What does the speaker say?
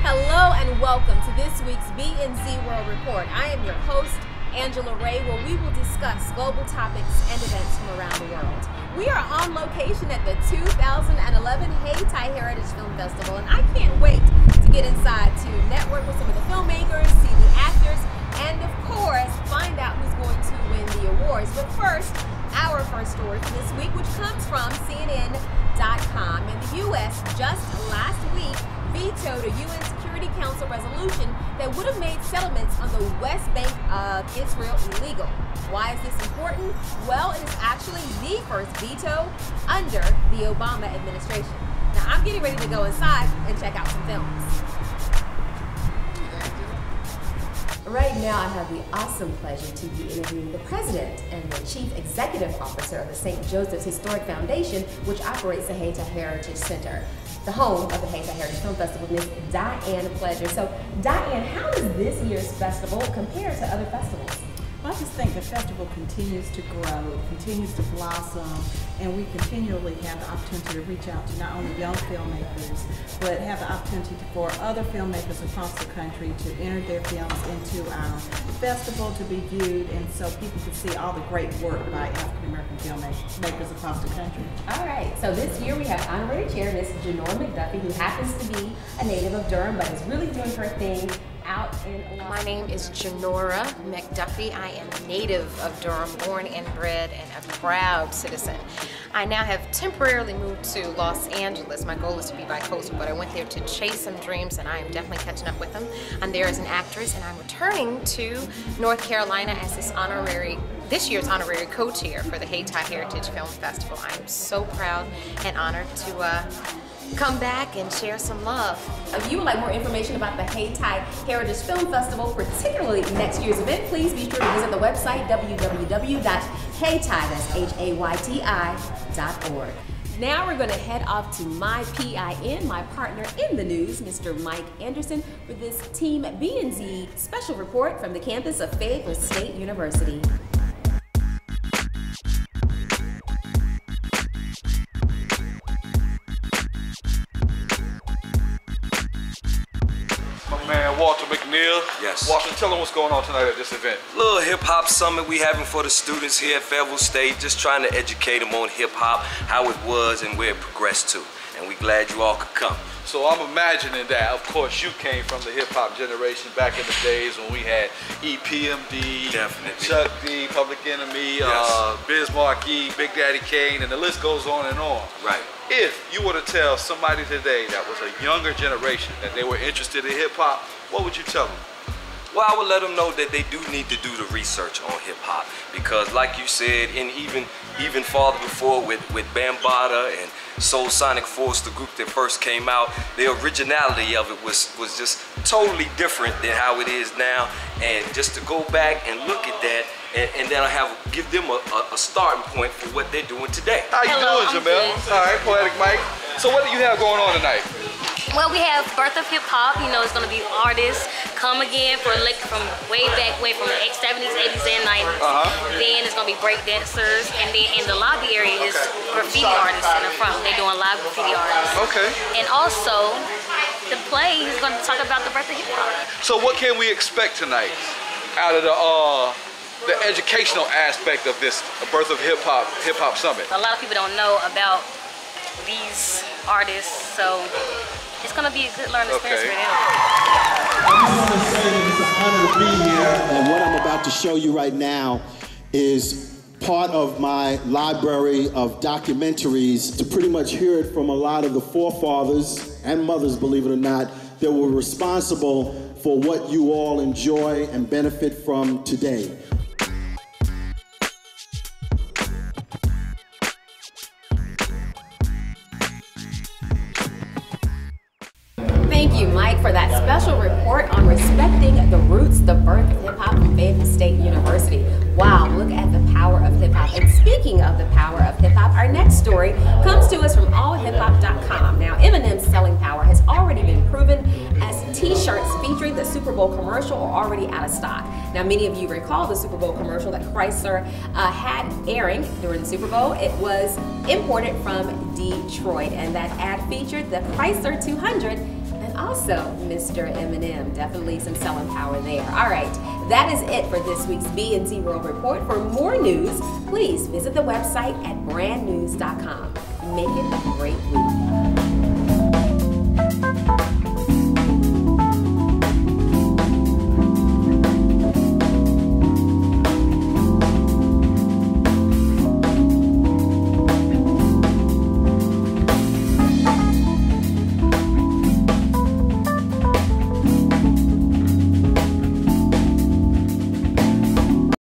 Hello and welcome to this week's B&Z World Report. I am your host, Angela Ray, where we will discuss global topics and events from around the world. We are on location at the 2011 Hayti Heritage Film Festival, and I can't wait to get inside to network with some of the filmmakers, see the actors, and of course, find out who's going to win the awards. But first, our first story for this week, which comes from CNN.com. In the U.S., just last week, vetoed a UN Security Council resolution that would have made settlements on the West Bank of Israel illegal. Why is this important? Well, it is actually the first veto under the Obama administration. Now, I'm getting ready to go inside and check out some films. Right now, I have the awesome pleasure to be interviewing the president and the chief executive officer of the St. Joseph's Historic Foundation, which operates the Hayti Heritage Center, the home of the Hayti Heritage Film Festival, Ms. Diane Pleasure. So, Diane, how does this year's festival compare to other festivals? Well, I just think the festival continues to grow, continues to blossom, and we continually have the opportunity to reach out to not only young filmmakers, but have the opportunity for other filmmakers across the country to enter their films into our festival to be viewed, and so people can see all the great work by African-American filmmakers across the country. All right, so this year we have honorary chair, Ms. Janora McDuffie, who happens to be a native of Durham, but is really doing her thing out in My name is Janora McDuffie. I am a native of Durham, born and bred, and a proud citizen. I now have temporarily moved to Los Angeles. My goal is to be bi-coastal, but I went there to chase some dreams, and I am definitely catching up with them. I'm there as an actress, and I'm returning to North Carolina as this year's honorary co-chair for the Hayti Heritage Film Festival. I am so proud and honored to come back and share some love. If you would like more information about the Hayti Heritage Film Festival, particularly next year's event, please be sure to visit the website www.hayti.org. Now we're going to head off to my PIN, my partner in the news, Mr. Mike Anderson, for this Team B&Z special report from the campus of Fayetteville State University. Walter McNeil. Yes. Walter, tell them what's going on tonight at this event. Little hip-hop summit we having for the students here at Fayetteville State, just trying to educate them on hip-hop, how it was and where it progressed to. And we're glad you all could come. So I'm imagining that, of course, you came from the hip-hop generation back in the days when we had EPMD, Definitely. Chuck D, Public Enemy, Yes. Biz Markie, Big Daddy Kane, and the list goes on and on. Right. If you were to tell somebody today that was a younger generation that they were interested in hip-hop, what would you tell them? Well, I would let them know that they do need to do the research on hip-hop, because like you said, and even farther before with Bambaataa and Soul Sonic Force, the group that first came out, the originality of it was just totally different than how it is now. And just to go back and look at that, and then give them a starting point for what they're doing today. How you doing, Jamel? All right, Poetic Mike. So what do you have going on tonight? Well, we have Birth of Hip Hop. You know, it's going to be artists come again from way from the 70s, 80s, and 90s. Then it's going to be break dancers, and then in the lobby area is graffiti artists in the front. They're doing live graffiti artists. Okay. And also, the play is going to talk about the birth of hip hop. So what can we expect tonight out of the educational aspect of this Birth of Hip Hop Summit? A lot of people don't know about these artists, so it's going to be a good learning experience for them. I just want to say that it's an honor to be here. And what I'm about to show you right now is part of my library of documentaries to pretty much hear it from a lot of the forefathers and mothers, believe it or not, that were responsible for what you all enjoy and benefit from today. Thank you, Mike, for that special report on respecting the roots, the birth of hip-hop from Fayetteville State University. Wow, look at the power of hip-hop. And speaking of the power of hip-hop, our next story comes to us from allhiphop.com. Now, Eminem's selling power has already been proven, as t-shirts featuring the Super Bowl commercial are already out of stock. Now, many of you recall the Super Bowl commercial that Chrysler had airing during the Super Bowl. It was imported from Detroit, and that ad featured the Chrysler 200, an also Mr. Eminem. Definitely some selling power there. All right, that is it for this week's B&Z World Report. For more news, please visit the website at brandnews.com. Make it a great week.